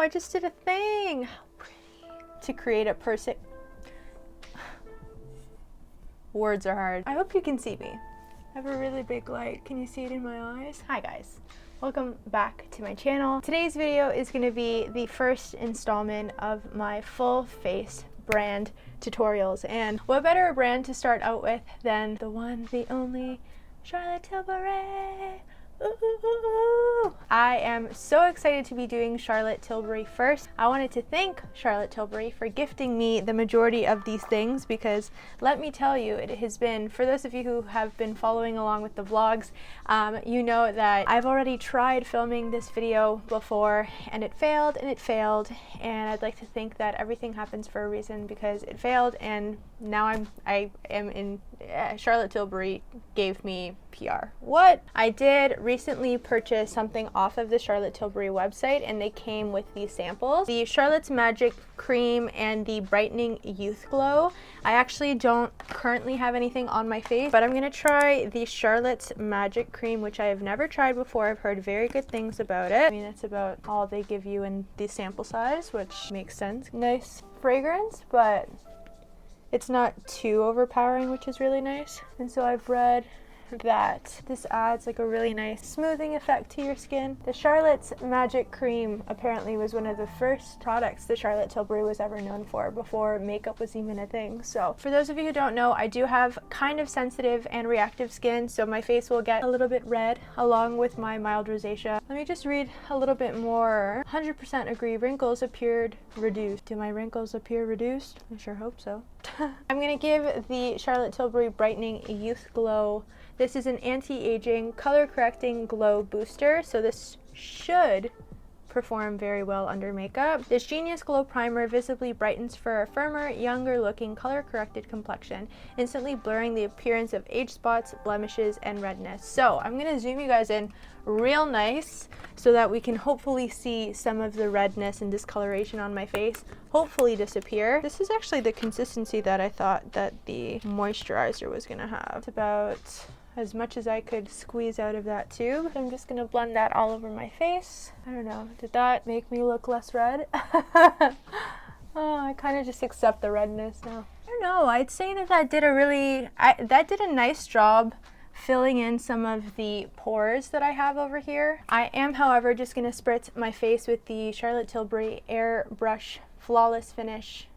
I just did a thing. How pretty. To create a person. Words are hard. I hope you can see me. I have a really big light. Can you see it in my eyes? Hi guys. Welcome back to my channel. Today's video is going to be the first installment of my full face brand tutorials. And what better brand to start out with than the one, the only, Charlotte Tilbury. Ooh. I am so excited to be doing Charlotte Tilbury first. I wanted to thank Charlotte Tilbury for gifting me the majority of these things because let me tell you, it has been, for those of you who have been following along with the vlogs, you know that I've already tried filming this video before and it failed and it failed, and I'd like to think that everything happens for a reason because it failed and now I am in Charlotte Tilbury gave me PR. What? I did recently purchase something off of the Charlotte Tilbury website and they came with these samples. The Charlotte's Magic Cream and the Brightening Youth Glow. I actually don't currently have anything on my face, but I'm going to try the Charlotte's Magic Cream, which I have never tried before. I've heard very good things about it. I mean, that's about all they give you in the sample size, which makes sense. Nice fragrance, but it's not too overpowering, which is really nice. And so I've read that this adds like a really nice smoothing effect to your skin. The Charlotte's Magic Cream apparently was one of the first products that Charlotte Tilbury was ever known for before makeup was even a thing. So for those of you who don't know, I do have kind of sensitive and reactive skin, so my face will get a little bit red along with my mild rosacea. Let me just read a little bit more. 100% agree, wrinkles appeared reduced. Do my wrinkles appear reduced? I sure hope so. I'm gonna give the Charlotte Tilbury Brightening Youth Glow. This is an anti-aging, color-correcting glow booster, so this should perform very well under makeup. This Genius Glow Primer visibly brightens for a firmer, younger-looking, color-corrected complexion, instantly blurring the appearance of age spots, blemishes, and redness. So I'm gonna zoom you guys in real nice so that we can hopefully see some of the redness and discoloration on my face hopefully disappear. This is actually the consistency that I thought that the moisturizer was gonna have. It's about as much as I could squeeze out of that tube. I'm just gonna blend that all over my face. I don't know, did that make me look less red? Oh, I kind of just accept the redness now. I don't know, I'd say that that did a nice job filling in some of the pores that I have over here. I am, however, just gonna spritz my face with the Charlotte Tilbury Airbrush Flawless Finish.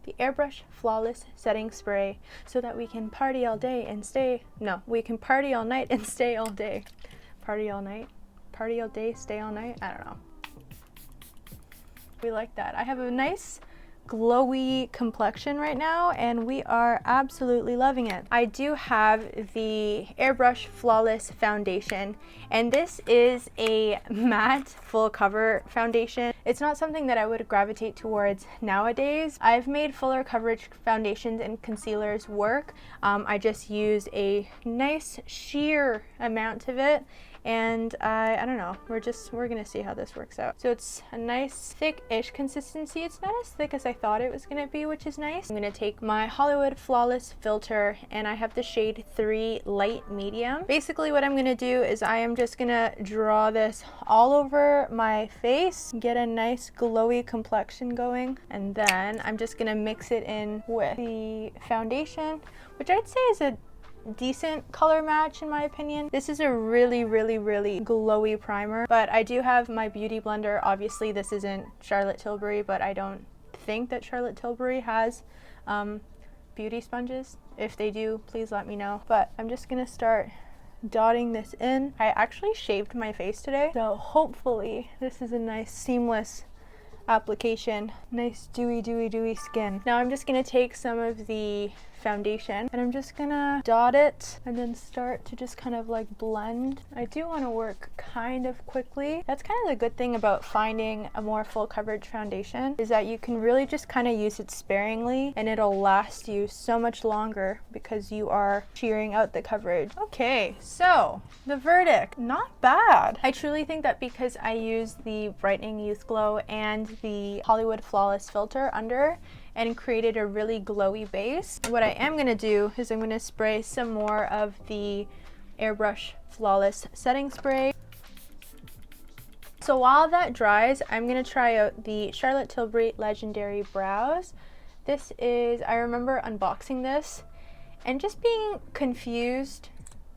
The Airbrush Flawless Setting Spray, so that we can party all day and stay, no, we can party all night and stay all day. Party all night, party all day, stay all night, I don't know. We like that. I have a nice glowy complexion right now and we are absolutely loving it. I do have the Airbrush Flawless Foundation and this is a matte full cover foundation. It's not something that I would gravitate towards nowadays. I've made fuller coverage foundations and concealers work. I just use a nice sheer amount of it and I don't know, we're gonna see how this works out. So it's a nice thick-ish consistency. It's not as thick as I thought it was gonna be, which is nice. I'm gonna take my Hollywood Flawless filter and I have the shade 3 Light Medium. Basically what I'm gonna do is I am just gonna draw this all over my face, get a nice glowy complexion going, and then I'm just gonna mix it in with the foundation, which I'd say is a decent color match in my opinion. This is a really glowy primer, but I do have my beauty blender. Obviously this isn't Charlotte Tilbury, but I don't think that Charlotte Tilbury has beauty sponges. If they do, please let me know. But I'm just gonna start dotting this in. I actually shaved my face today, so hopefully this is a nice seamless application. Nice dewy skin. Now I'm just gonna take some of the foundation and I'm just gonna dot it and then start to just kind of like blend. I do want to work kind of quickly. That's kind of the good thing about finding a more full coverage foundation, is that you can really just kind of use it sparingly and it'll last you so much longer because you are shearing out the coverage. Okay, so the verdict, not bad. I truly think that because I use the Brightening Youth Glow and the Hollywood Flawless filter under and created a really glowy base, what I am going to do is I'm going to spray some more of the Airbrush Flawless Setting Spray So while that dries, I'm gonna try out the Charlotte Tilbury Legendary Brows. This is, I remember unboxing this and just being confused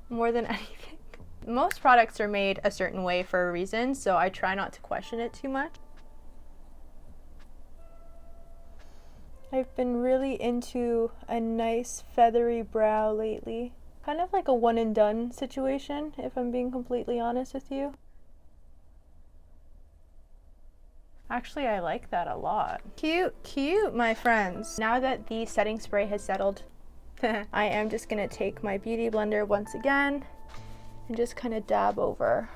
more than anything. Most products are made a certain way for a reason, so I try not to question it too much. I've been really into a nice feathery brow lately. Kind of like a one and done situation, if I'm being completely honest with you. Actually, I like that a lot. Cute, cute, my friends. Now that the setting spray has settled, I am just gonna take my beauty blender once again and just kind of dab over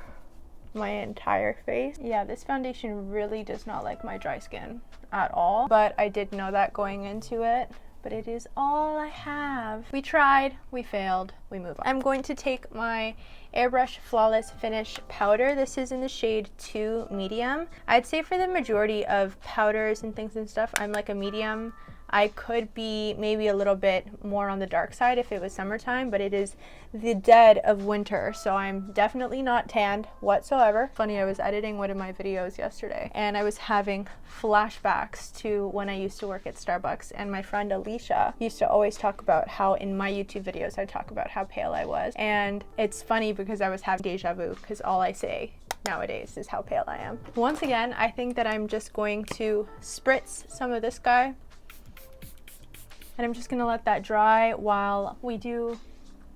my entire face. Yeah, this foundation really does not like my dry skin at all, but I did know that going into it. But it is all I have. We tried, we failed, we move on. I'm going to take my Airbrush Flawless Finish powder. This is in the shade 2 medium. I'd say for the majority of powders and things and stuff, I'm like a medium. I could be maybe a little bit more on the dark side if it was summertime, but it is the dead of winter, so I'm definitely not tanned whatsoever. Funny, I was editing one of my videos yesterday and I was having flashbacks to when I used to work at Starbucks, and my friend Alicia used to always talk about how in my YouTube videos I talk about how pale I was, and it's funny because I was having deja vu because all I say nowadays is how pale I am. Once again, I think that I'm just going to spritz some of this guy, and I'm just gonna let that dry while we do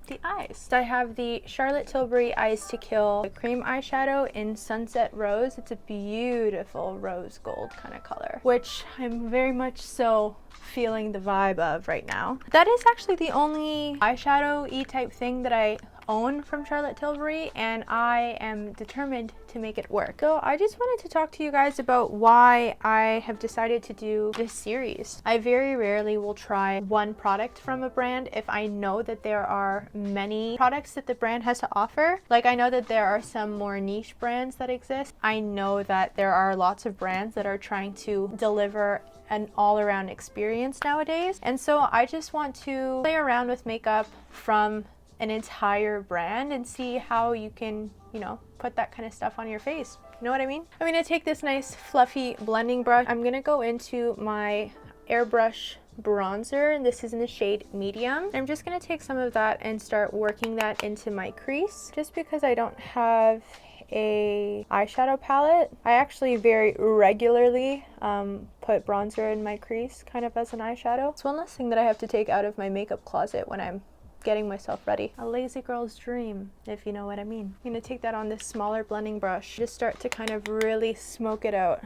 the eyes. I have the Charlotte Tilbury Eyes to Kill cream eyeshadow in Sunset Rose. It's a beautiful rose gold kind of color, which I'm very much so feeling the vibe of right now. That is actually the only eyeshadow-y type thing that I own from Charlotte Tilbury, and I am determined to make it work. So I just wanted to talk to you guys about why I have decided to do this series. I very rarely will try one product from a brand if I know that there are many products that the brand has to offer. Like, I know that there are some more niche brands that exist. I know that there are lots of brands that are trying to deliver an all-around experience nowadays, and so I just want to play around with makeup from an entire brand and see how you can, you know, put that kind of stuff on your face. You know what I mean? I'm gonna take this nice fluffy blending brush. I'm gonna go into my Airbrush bronzer, and this is in the shade medium. I'm just gonna take some of that and start working that into my crease, just because I don't have a eyeshadow palette. I actually very regularly put bronzer in my crease kind of as an eyeshadow. It's one less thing that I have to take out of my makeup closet when I'm getting myself ready. A lazy girl's dream, if you know what I mean. I'm gonna take that on this smaller blending brush, just start to kind of really smoke it out.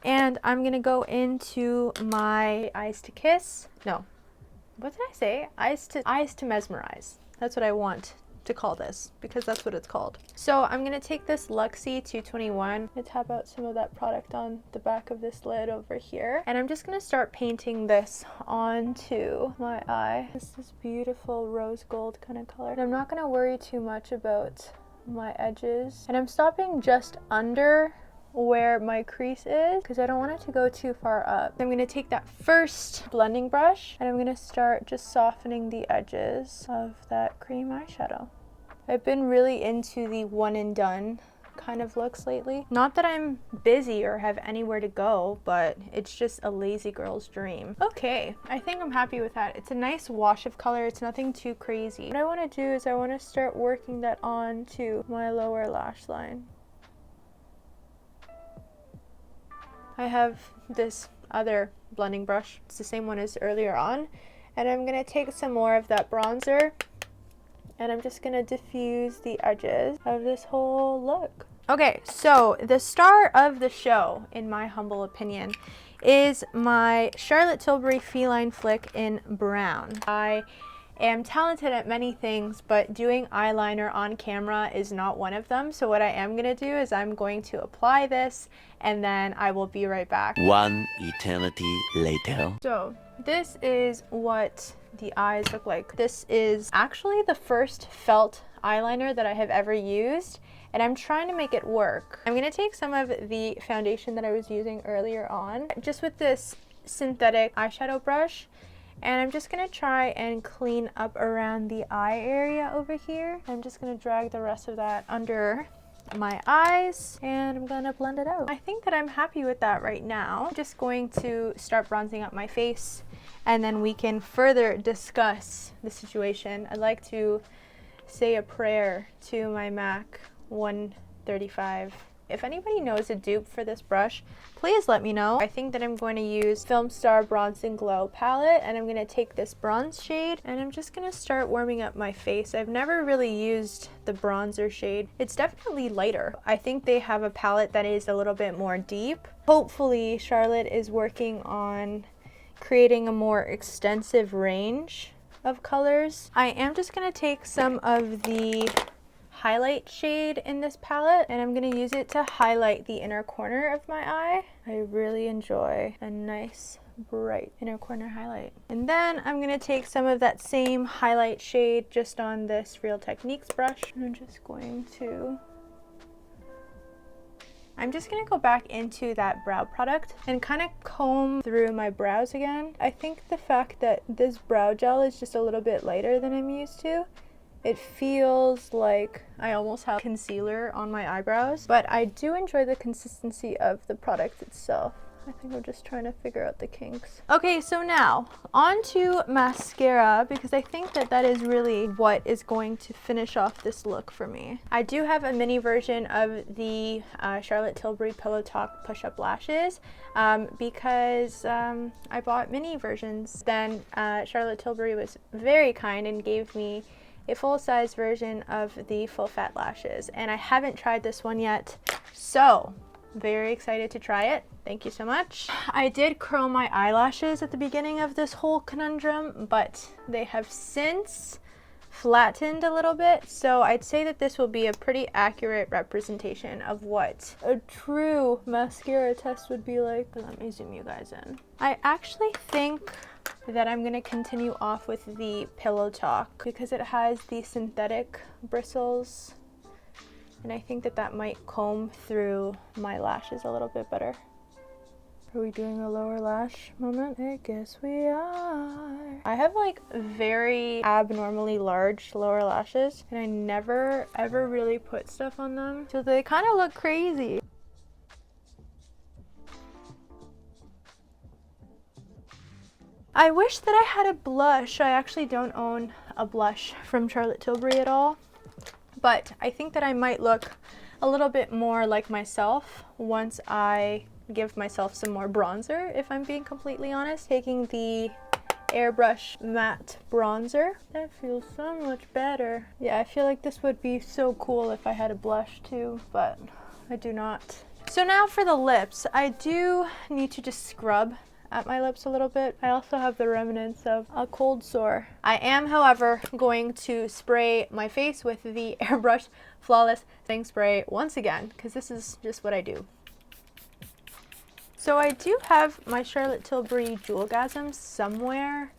And I'm gonna go into my Eyes to Kiss. No, what did I say? Eyes to Mesmerize. That's what I want to call this, because that's what it's called. So I'm gonna take this Luxie 221 and tap out some of that product on the back of this lid over here, and I'm just gonna start painting this onto my eye. This is beautiful rose gold kind of color, and I'm not gonna worry too much about my edges, and I'm stopping just under where my crease is because I don't want it to go too far up. I'm going to take that first blending brush and I'm going to start just softening the edges of that cream eyeshadow. I've been really into the one and done kind of looks lately. Not that I'm busy or have anywhere to go, but it's just a lazy girl's dream. Okay, I think I'm happy with that. It's a nice wash of color. It's nothing too crazy. What I want to do is I want to start working that on to my lower lash line. I have this other blending brush. It's the same one as earlier on. And I'm going to take some more of that bronzer and I'm just going to diffuse the edges of this whole look. Okay, so the star of the show, in my humble opinion, is my Charlotte Tilbury Feline Flick in brown. I am talented at many things, but doing eyeliner on camera is not one of them. So what I am going to do is I'm going to apply this and then I will be right back. One eternity later. So this is what the eyes look like. This is actually the first felt eyeliner that I have ever used, and I'm trying to make it work. I'm going to take some of the foundation that I was using earlier on, just with this synthetic eyeshadow brush, and I'm just going to try and clean up around the eye area over here. I'm just going to drag the rest of that under my eyes and I'm gonna blend it out. I think that I'm happy with that right now. I'm just going to start bronzing up my face and then we can further discuss the situation. I'd like to say a prayer to my MAC 135. If anybody knows a dupe for this brush, please let me know. I think that I'm going to use Film Star Bronze and Glow palette, and I'm going to take this bronze shade and I'm just going to start warming up my face. I've never really used the bronzer shade. It's definitely lighter. I think they have a palette that is a little bit more deep. Hopefully Charlotte is working on creating a more extensive range of colors. I am just going to take some of the highlight shade in this palette and I'm going to use it to highlight the inner corner of my eye. I really enjoy a nice bright inner corner highlight. And then I'm going to take some of that same highlight shade just on this Real Techniques brush and I'm just going to go back into that brow product and kind of comb through my brows again. I think the fact that this brow gel is just a little bit lighter than I'm used to, it feels like I almost have concealer on my eyebrows, but I do enjoy the consistency of the product itself. I think I'm just trying to figure out the kinks. Okay, so now on to mascara, because I think that that is really what is going to finish off this look for me. I do have a mini version of the Charlotte Tilbury Pillow Talk Push-Up Lashes because I bought mini versions. Then Charlotte Tilbury was very kind and gave me a full-size version of the full fat lashes, and I haven't tried this one yet, so very excited to try it. Thank you so much. I did curl my eyelashes at the beginning of this whole conundrum, but they have since flattened a little bit, so I'd say that this will be a pretty accurate representation of what a true mascara test would be like. But let me zoom you guys in. I actually think that I'm going to continue off with the Pillow Talk because it has the synthetic bristles and I think that that might comb through my lashes a little bit better. Are we doing a lower lash moment? I guess we are. I have like very abnormally large lower lashes and I never ever really put stuff on them, so they kind of look crazy. I wish that I had a blush. I actually don't own a blush from Charlotte Tilbury at all, but I think that I might look a little bit more like myself once I give myself some more bronzer, if I'm being completely honest. Taking the Airbrush matte bronzer. That feels so much better. Yeah, I feel like this would be so cool if I had a blush too, but I do not. So now for the lips, I do need to just scrub at my lips a little bit. I also have the remnants of a cold sore. I am, however, going to spray my face with the Airbrush Flawless Setting Spray once again, because this is just what I do. So I do have my Charlotte Tilbury Jewelgasm somewhere,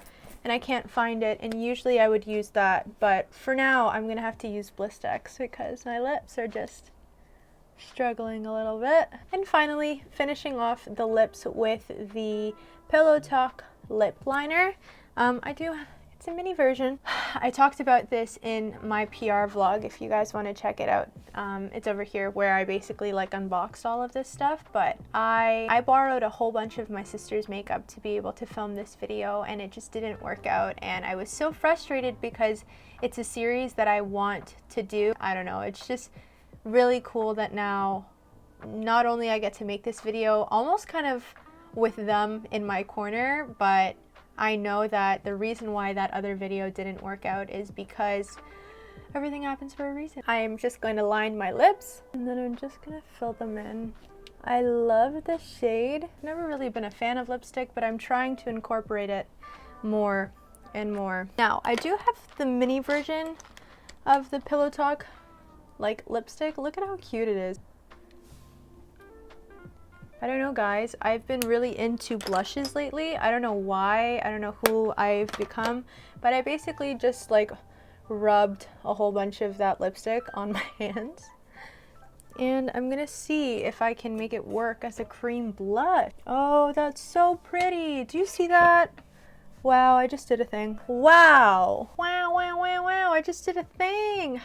and I can't find it, and usually I would use that, but for now I'm gonna have to use Blistex because my lips are just struggling a little bit. And finally, finishing off the lips with the Pillow Talk lip liner. It's a mini version. I talked about this in my PR vlog if you guys want to check it out. It's over here where I basically like unboxed all of this stuff, but I borrowed a whole bunch of my sister's makeup to be able to film this video and it just didn't work out, and I was so frustrated because it's a series that I want to do. I don't know, it's just really cool that now not only I get to make this video almost kind of with them in my corner, but I know that the reason why that other video didn't work out is because everything happens for a reason. I am just going to line my lips and then I'm just going to fill them in. I love the shade. I've never really been a fan of lipstick, but I'm trying to incorporate it more and more. Now, I do have the mini version of the Pillow Talk like lipstick. Look at how cute it is. I don't know, guys, I've been really into blushes lately. I don't know why, I don't know who I've become, but I basically just like rubbed a whole bunch of that lipstick on my hands, and I'm gonna see if I can make it work as a cream blush. Oh, that's so pretty. Do you see that? Wow, I just did a thing. Wow, wow, wow, wow, wow, I just did a thing.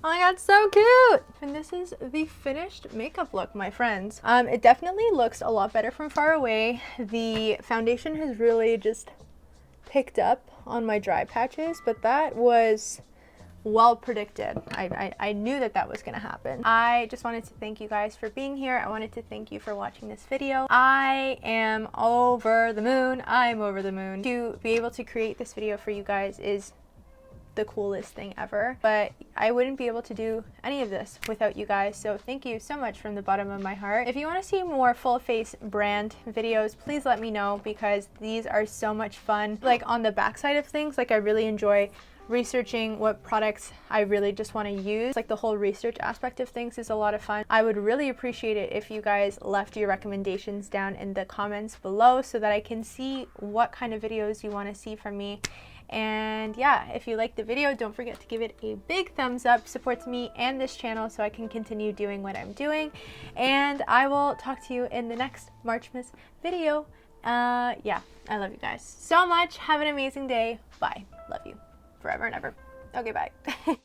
Oh my god, so cute! And this is the finished makeup look, my friends. It definitely looks a lot better from far away. The foundation has really just picked up on my dry patches, but that was well predicted. I knew that that was gonna happen. I just wanted to thank you guys for being here. I wanted to thank you for watching this video. I am over the moon. I'm over the moon. To be able to create this video for you guys is the coolest thing ever, but I wouldn't be able to do any of this without you guys, so thank you so much from the bottom of my heart. If you want to see more full face brand videos, please let me know, because these are so much fun. Like on the back side of things, like I really enjoy researching what products I really just want to use. Like the whole research aspect of things is a lot of fun. I would really appreciate it if you guys left your recommendations down in the comments below so that I can see what kind of videos you want to see from me. And yeah, if you liked the video, don't forget to give it a big thumbs up. Supports me and this channel so I can continue doing what I'm doing. And I will talk to you in the next Marchmas video. Yeah, I love you guys so much. Have an amazing day. Bye. Love you forever and ever. Okay, bye.